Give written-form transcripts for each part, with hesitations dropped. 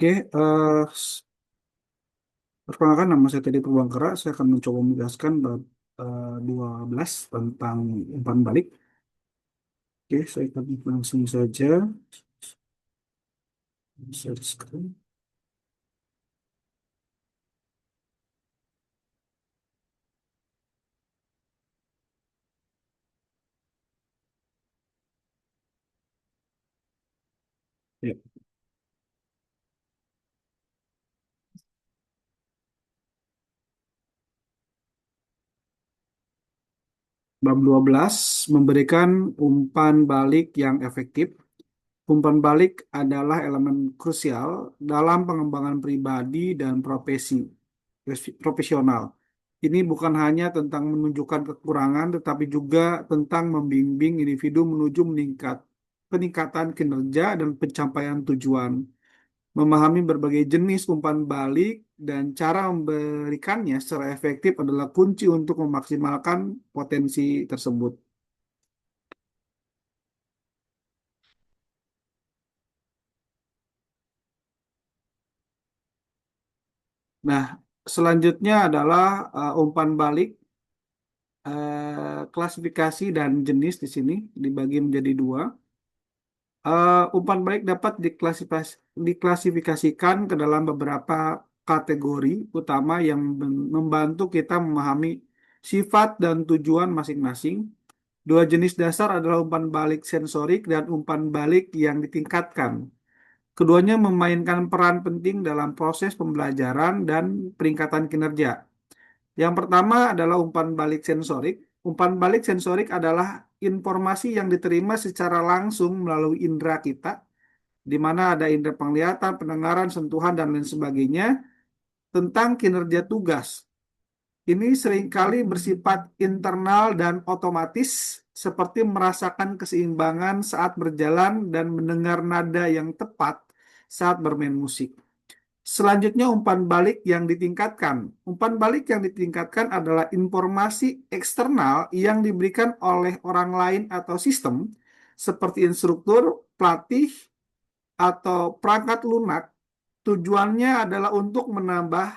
Oke, perkenalkan nama saya Teddy Purwangkara. Saya akan mencoba menjelaskan bab 12 tentang umpan balik. Oke, saya akan langsung saja share screen. Ya. Bab 12 memberikan umpan balik yang efektif. Umpan balik adalah elemen krusial dalam pengembangan pribadi dan profesional. Ini bukan hanya tentang menunjukkan kekurangan, tetapi juga tentang membimbing individu menuju peningkatan kinerja dan pencapaian tujuan. Memahami berbagai jenis umpan balik dan cara memberikannya secara efektif adalah kunci untuk memaksimalkan potensi tersebut. Nah, selanjutnya adalah umpan balik, klasifikasi dan jenis di sini dibagi menjadi dua. Umpan balik dapat diklasifikasikan ke dalam beberapa kategori utama yang membantu kita memahami sifat dan tujuan masing-masing. Dua jenis dasar adalah umpan balik sensorik dan umpan balik yang ditingkatkan. Keduanya memainkan peran penting dalam proses pembelajaran dan peningkatan kinerja. Yang pertama adalah umpan balik sensorik. Umpan balik sensorik adalah informasi yang diterima secara langsung melalui indera kita, di mana ada indera penglihatan, pendengaran, sentuhan, dan lain sebagainya tentang kinerja tugas. Ini seringkali bersifat internal dan otomatis, seperti merasakan keseimbangan saat berjalan dan mendengar nada yang tepat saat bermain musik. Selanjutnya umpan balik yang ditingkatkan. Umpan balik yang ditingkatkan adalah informasi eksternal yang diberikan oleh orang lain atau sistem, seperti instruktur, pelatih, atau perangkat lunak. Tujuannya adalah untuk menambah,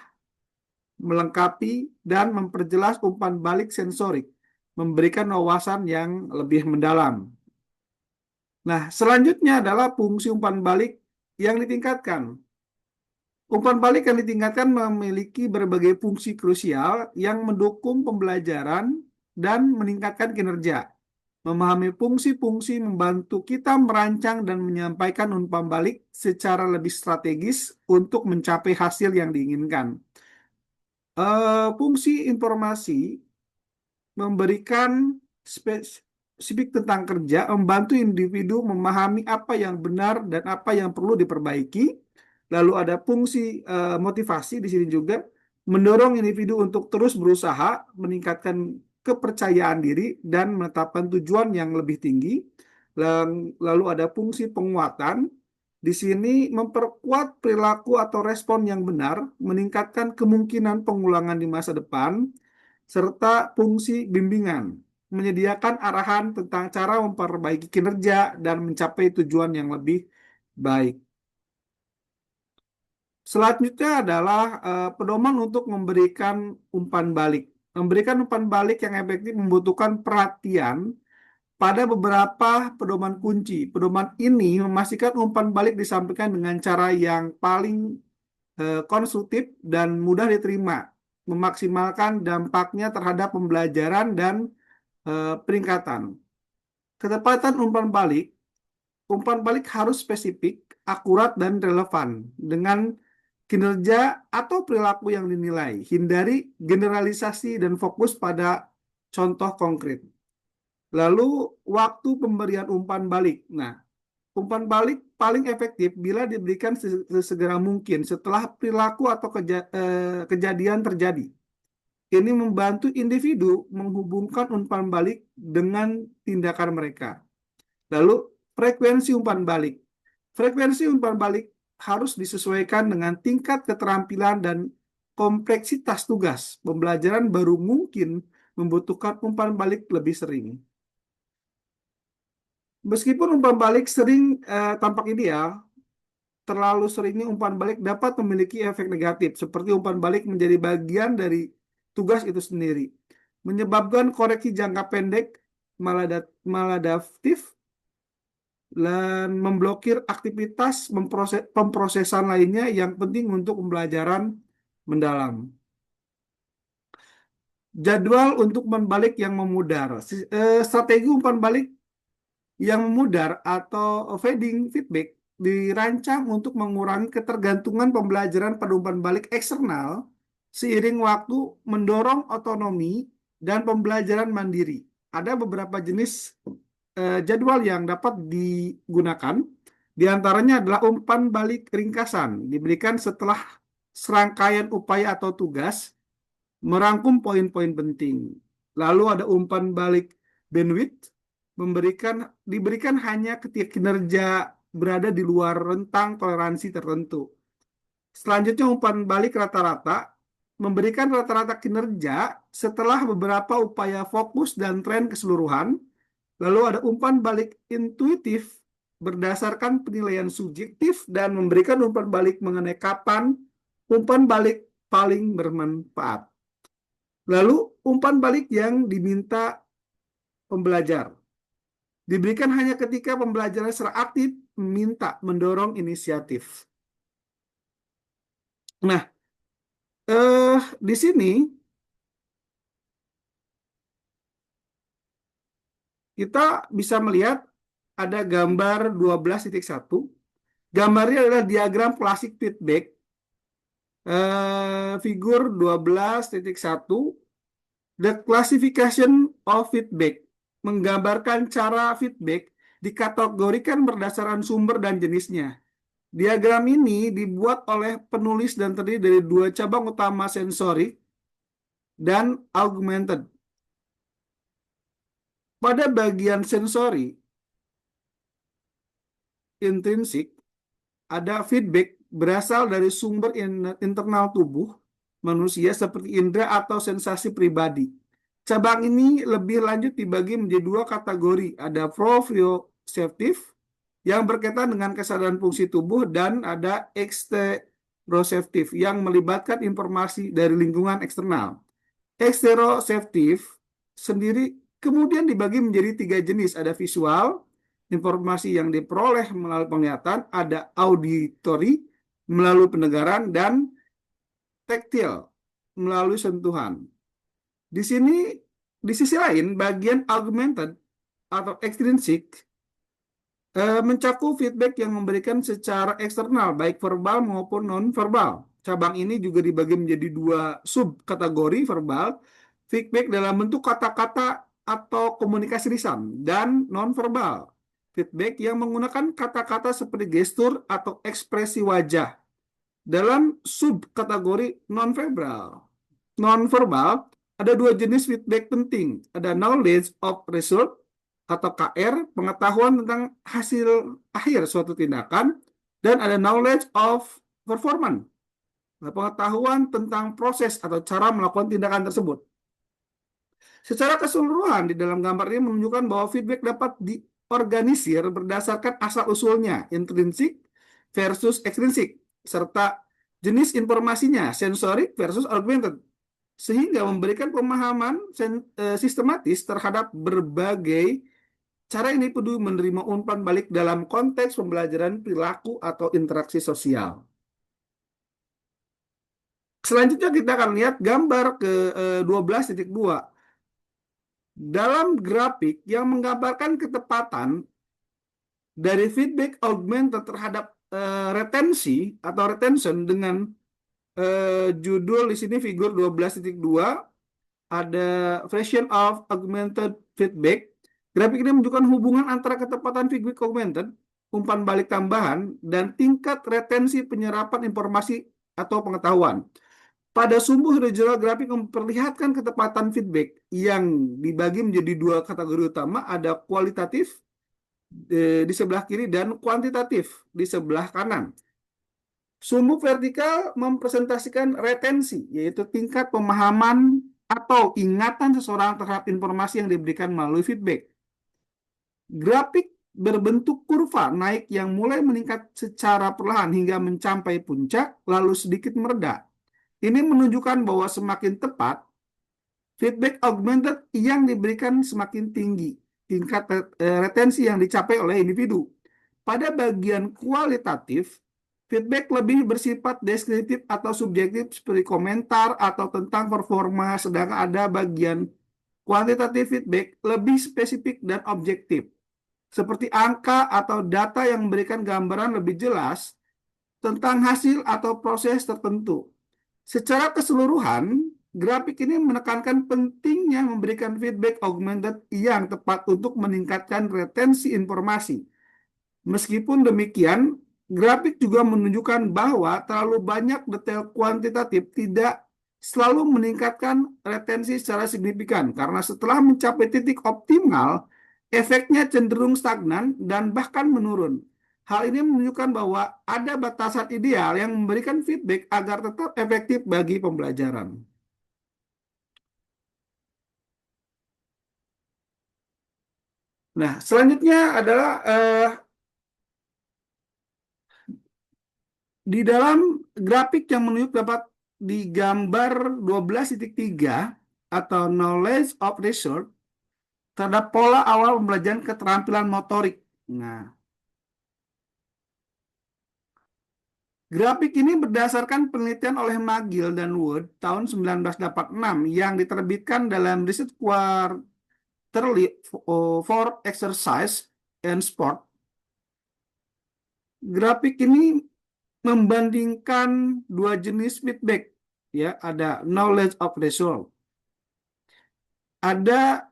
melengkapi, dan memperjelas umpan balik sensorik, memberikan wawasan yang lebih mendalam. Nah, selanjutnya adalah fungsi umpan balik yang ditingkatkan. Umpan balik yang ditingkatkan memiliki berbagai fungsi krusial yang mendukung pembelajaran dan meningkatkan kinerja. Memahami fungsi-fungsi membantu kita merancang dan menyampaikan umpan balik secara lebih strategis untuk mencapai hasil yang diinginkan. Fungsi informasi memberikan spesifik tentang kerja, membantu individu memahami apa yang benar dan apa yang perlu diperbaiki. Lalu ada fungsi motivasi di sini juga, mendorong individu untuk terus berusaha, meningkatkan kepercayaan diri, dan menetapkan tujuan yang lebih tinggi. Lalu ada fungsi penguatan. Di sini memperkuat perilaku atau respon yang benar, meningkatkan kemungkinan pengulangan di masa depan, serta fungsi bimbingan, menyediakan arahan tentang cara memperbaiki kinerja dan mencapai tujuan yang lebih baik. Selanjutnya adalah pedoman untuk memberikan umpan balik. Memberikan umpan balik yang efektif membutuhkan perhatian pada beberapa pedoman kunci. Pedoman ini memastikan umpan balik disampaikan dengan cara yang paling konstruktif dan mudah diterima, memaksimalkan dampaknya terhadap pembelajaran dan peningkatan. Ketepatan umpan balik harus spesifik, akurat, dan relevan dengan kinerja atau perilaku yang dinilai. Hindari generalisasi dan fokus pada contoh konkret. Lalu, waktu pemberian umpan balik. Nah, umpan balik paling efektif bila diberikan sesegera mungkin setelah perilaku atau kejadian terjadi. Ini membantu individu menghubungkan umpan balik dengan tindakan mereka. Lalu, frekuensi umpan balik. Frekuensi umpan balik harus disesuaikan dengan tingkat keterampilan dan kompleksitas tugas. Pembelajaran baru mungkin membutuhkan umpan balik lebih sering. Meskipun umpan balik sering tampak ideal, terlalu seringnya umpan balik dapat memiliki efek negatif, seperti umpan balik menjadi bagian dari tugas itu sendiri, menyebabkan koreksi jangka pendek maladaptif dan memblokir aktivitas pemrosesan lainnya yang penting untuk pembelajaran mendalam. Jadwal untuk umpan balik yang memudar. Strategi umpan balik yang memudar atau fading feedback dirancang untuk mengurangi ketergantungan pembelajaran pada umpan balik eksternal seiring waktu, mendorong otonomi dan pembelajaran mandiri. Ada beberapa jenis jadwal yang dapat digunakan. Di antaranya adalah umpan balik ringkasan, diberikan setelah serangkaian upaya atau tugas merangkum poin-poin penting. Lalu ada umpan balik bandwidth, diberikan hanya ketika kinerja berada di luar rentang toleransi tertentu. Selanjutnya umpan balik rata-rata, memberikan rata-rata kinerja setelah beberapa upaya fokus dan tren keseluruhan. Lalu ada umpan balik intuitif berdasarkan penilaian subjektif dan memberikan umpan balik mengenai kapan umpan balik paling bermanfaat. Lalu umpan balik yang diminta pembelajar diberikan hanya ketika pembelajaran secara aktif mendorong inisiatif. Nah, di sini kita bisa melihat ada gambar 12.1. Gambarnya adalah diagram klasik feedback. Figur 12.1, the classification of feedback, menggambarkan cara feedback dikategorikan berdasarkan sumber dan jenisnya. Diagram ini dibuat oleh penulis dan terdiri dari dua cabang utama, sensorik dan augmented. Pada bagian sensori, intrinsik, ada feedback berasal dari sumber internal tubuh manusia seperti indera atau sensasi pribadi. Cabang ini lebih lanjut dibagi menjadi dua kategori. Ada proprioceptif yang berkaitan dengan kesadaran fungsi tubuh dan ada exteroceptif yang melibatkan informasi dari lingkungan eksternal. Exteroceptif sendiri kemudian dibagi menjadi tiga jenis. Ada visual, informasi yang diperoleh melalui penglihatan, ada auditory melalui pendengaran, dan taktil melalui sentuhan. Di sini, di sisi lain, bagian augmented atau extrinsic mencakup feedback yang memberikan secara eksternal, baik verbal maupun non-verbal. Cabang ini juga dibagi menjadi dua subkategori: verbal, feedback dalam bentuk kata-kata atau komunikasi lisan, dan non-verbal, feedback yang menggunakan kata-kata seperti gestur atau ekspresi wajah. Dalam subkategori non-verbal, ada dua jenis feedback penting. Ada knowledge of result atau KR, pengetahuan tentang hasil akhir suatu tindakan, dan ada knowledge of performance, pengetahuan tentang proses atau cara melakukan tindakan tersebut. Secara keseluruhan di dalam gambar ini menunjukkan bahwa feedback dapat diorganisir berdasarkan asal-usulnya, intrinsik versus ekstrinsik, serta jenis informasinya, sensorik versus augmented, sehingga memberikan pemahaman sistematis terhadap berbagai cara individu menerima umpan balik dalam konteks pembelajaran perilaku atau interaksi sosial. Selanjutnya kita akan lihat gambar ke 12.2. Dalam grafik yang menggambarkan ketepatan dari feedback augmented terhadap retensi atau retention dengan judul di sini figur 12.2, ada version of augmented feedback. Grafik ini menunjukkan hubungan antara ketepatan feedback augmented, umpan balik tambahan, dan tingkat retensi penyerapan informasi atau pengetahuan. Pada sumber regional grafik memperlihatkan ketepatan feedback yang dibagi menjadi dua kategori utama, ada kualitatif di sebelah kiri dan kuantitatif di sebelah kanan. Sumbu vertikal mempresentasikan retensi, yaitu tingkat pemahaman atau ingatan seseorang terhadap informasi yang diberikan melalui feedback. Grafik berbentuk kurva naik yang mulai meningkat secara perlahan hingga mencapai puncak, lalu sedikit mereda. Ini menunjukkan bahwa semakin tepat, feedback augmented yang diberikan semakin tinggi tingkat retensi yang dicapai oleh individu. Pada bagian kualitatif, feedback lebih bersifat deskriptif atau subjektif seperti komentar atau tentang performa, sedangkan ada bagian kuantitatif feedback lebih spesifik dan objektif, seperti angka atau data yang memberikan gambaran lebih jelas tentang hasil atau proses tertentu. Secara keseluruhan, grafik ini menekankan pentingnya memberikan feedback augmented yang tepat untuk meningkatkan retensi informasi. Meskipun demikian, grafik juga menunjukkan bahwa terlalu banyak detail kuantitatif tidak selalu meningkatkan retensi secara signifikan, karena setelah mencapai titik optimal, efeknya cenderung stagnan dan bahkan menurun. Hal ini menunjukkan bahwa ada batasan ideal yang memberikan feedback agar tetap efektif bagi pembelajaran. Nah, selanjutnya adalah di dalam grafik yang menunjuk dapat di gambar 12.3 atau knowledge of research terhadap pola awal pembelajaran keterampilan motorik. Nah, grafik ini berdasarkan penelitian oleh McGill dan Wood tahun 1986 yang diterbitkan dalam Research Quarterly for Exercise and Sport. Grafik ini membandingkan dua jenis feedback, ya, ada knowledge of result, ada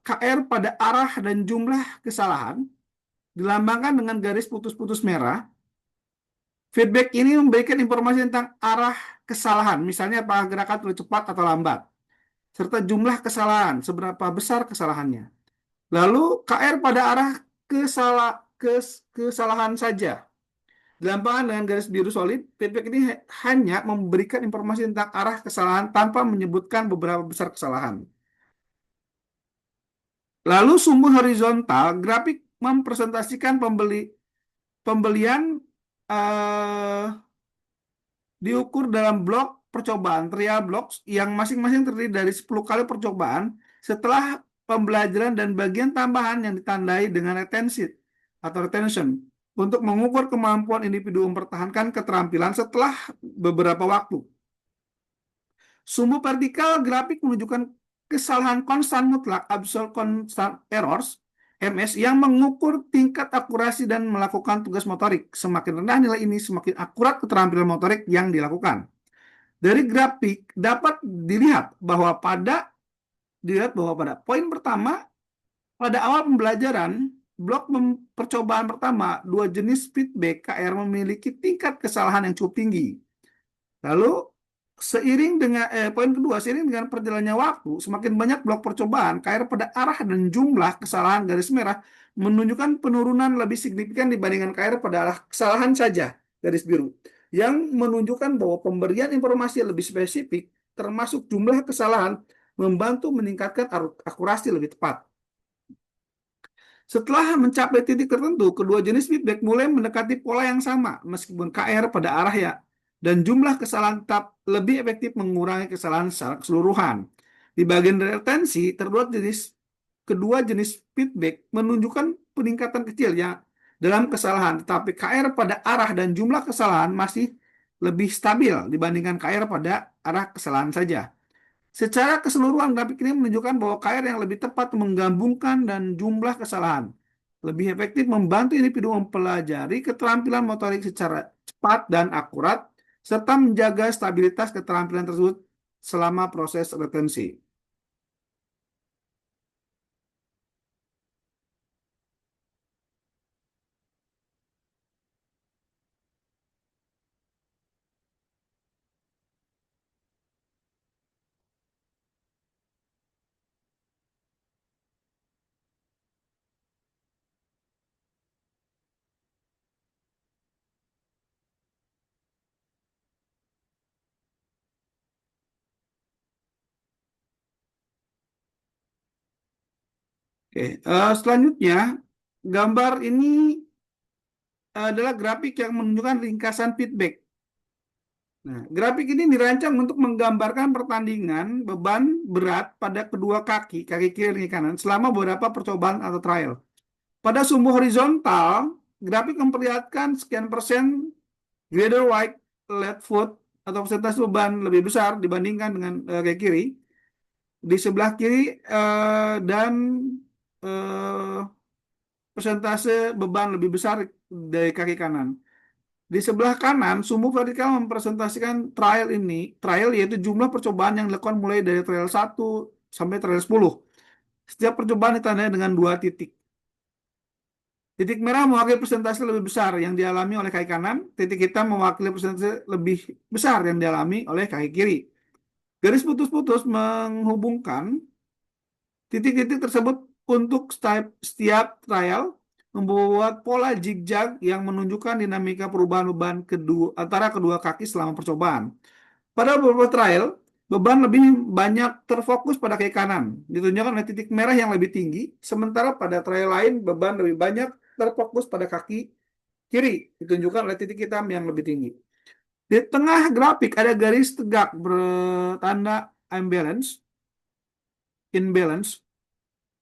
KR pada arah dan jumlah kesalahan dilambangkan dengan garis putus-putus merah. Feedback ini memberikan informasi tentang arah kesalahan, misalnya apakah gerakan terlalu cepat atau lambat, serta jumlah kesalahan, seberapa besar kesalahannya. Lalu KR pada arah kesalahan saja. Dilambangkan dengan garis biru solid, feedback ini hanya memberikan informasi tentang arah kesalahan tanpa menyebutkan beberapa besar kesalahan. Lalu sumbu horizontal, grafik mempresentasikan pembelian eh, diukur dalam blok percobaan, trial blocks, yang masing-masing terdiri dari 10 kali percobaan setelah pembelajaran dan bagian tambahan yang ditandai dengan retensi atau retention untuk mengukur kemampuan individu mempertahankan keterampilan setelah beberapa waktu. Sumbu vertikal grafik menunjukkan kesalahan konstan mutlak, absolute constant errors, MS, yang mengukur tingkat akurasi dan melakukan tugas motorik. Semakin rendah nilai ini, semakin akurat keterampilan motorik yang dilakukan. Dari grafik dapat dilihat bahwa pada poin pertama, pada awal pembelajaran, blok percobaan pertama, dua jenis feedback KR memiliki tingkat kesalahan yang cukup tinggi. Lalu seiring dengan perjalannya waktu, semakin banyak blok percobaan, KR pada arah dan jumlah kesalahan garis merah menunjukkan penurunan lebih signifikan dibandingkan KR pada arah kesalahan saja garis biru, yang menunjukkan bahwa pemberian informasi lebih spesifik, termasuk jumlah kesalahan, membantu meningkatkan akurasi lebih tepat. Setelah mencapai titik tertentu, kedua jenis feedback mulai mendekati pola yang sama, meskipun KR pada arah ya dan jumlah kesalahan tetap lebih efektif mengurangi kesalahan secara keseluruhan. Di bagian retensi, kedua jenis feedback menunjukkan peningkatan kecil ya dalam kesalahan, tetapi KR pada arah dan jumlah kesalahan masih lebih stabil dibandingkan KR pada arah kesalahan saja. Secara keseluruhan, grafik ini menunjukkan bahwa KR yang lebih tepat menggabungkan dan jumlah kesalahan lebih efektif membantu individu mempelajari keterampilan motorik secara cepat dan akurat, serta menjaga stabilitas keterampilan tersebut selama proses retensi. Oke, selanjutnya gambar ini adalah grafik yang menunjukkan ringkasan feedback. Nah, grafik ini dirancang untuk menggambarkan pertandingan beban berat pada kedua kaki, kaki kiri dan kaki kanan, selama beberapa percobaan atau trial. Pada sumbu horizontal, grafik memperlihatkan sekian persen greater weight left foot atau persentase beban lebih besar dibandingkan dengan kaki kiri. Di sebelah kiri dan eh, persentase beban lebih besar dari kaki kanan. Di sebelah kanan, sumbu vertikal mempresentasikan trial yaitu jumlah percobaan yang dilakukan mulai dari trial 1 sampai trial 10. Setiap percobaan ditandai dengan dua titik. Titik merah mewakili persentase lebih besar yang dialami oleh kaki kanan, titik hitam mewakili persentase lebih besar yang dialami oleh kaki kiri. Garis putus-putus menghubungkan titik-titik tersebut untuk setiap trial membuat pola zigzag yang menunjukkan dinamika perubahan beban antara kedua kaki selama percobaan. Pada beberapa trial, beban lebih banyak terfokus pada kaki kanan, ditunjukkan oleh titik merah yang lebih tinggi, sementara pada trial lain beban lebih banyak terfokus pada kaki kiri, ditunjukkan oleh titik hitam yang lebih tinggi. Di tengah grafik ada garis tegak bertanda imbalance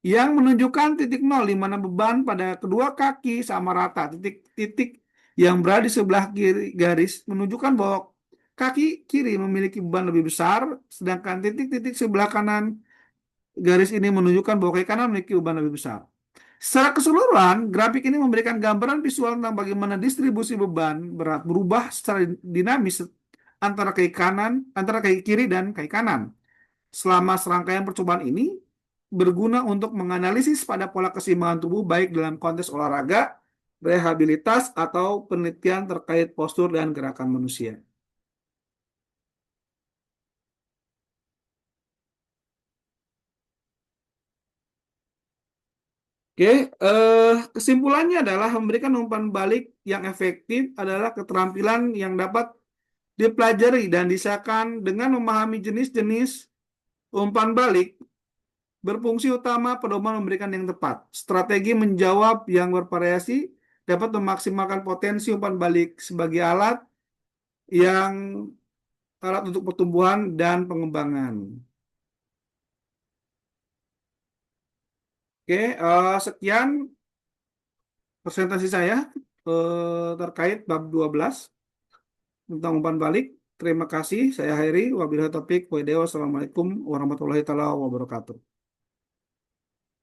yang menunjukkan titik nol di mana beban pada kedua kaki sama rata. Titik-titik yang berada di sebelah kiri garis menunjukkan bahwa kaki kiri memiliki beban lebih besar, sedangkan titik-titik sebelah kanan garis ini menunjukkan bahwa kaki kanan memiliki beban lebih besar. Secara keseluruhan, grafik ini memberikan gambaran visual tentang bagaimana distribusi beban berat berubah secara dinamis antara kaki kiri dan kaki kanan. Selama serangkaian percobaan ini berguna untuk menganalisis pada pola keseimbangan tubuh baik dalam konteks olahraga, rehabilitas, atau penelitian terkait postur dan gerakan manusia. Oke, kesimpulannya adalah memberikan umpan balik yang efektif adalah keterampilan yang dapat dipelajari dan disahkan dengan memahami jenis-jenis umpan balik berfungsi utama pedoman memberikan yang tepat. Strategi menjawab yang bervariasi dapat memaksimalkan potensi umpan balik sebagai yang alat untuk pertumbuhan dan pengembangan. Oke, sekian presentasi saya terkait bab 12 tentang umpan balik. Terima kasih. Saya Heri. Wabillahi taufik. Wassalamualaikum warahmatullahi taala wabarakatuh.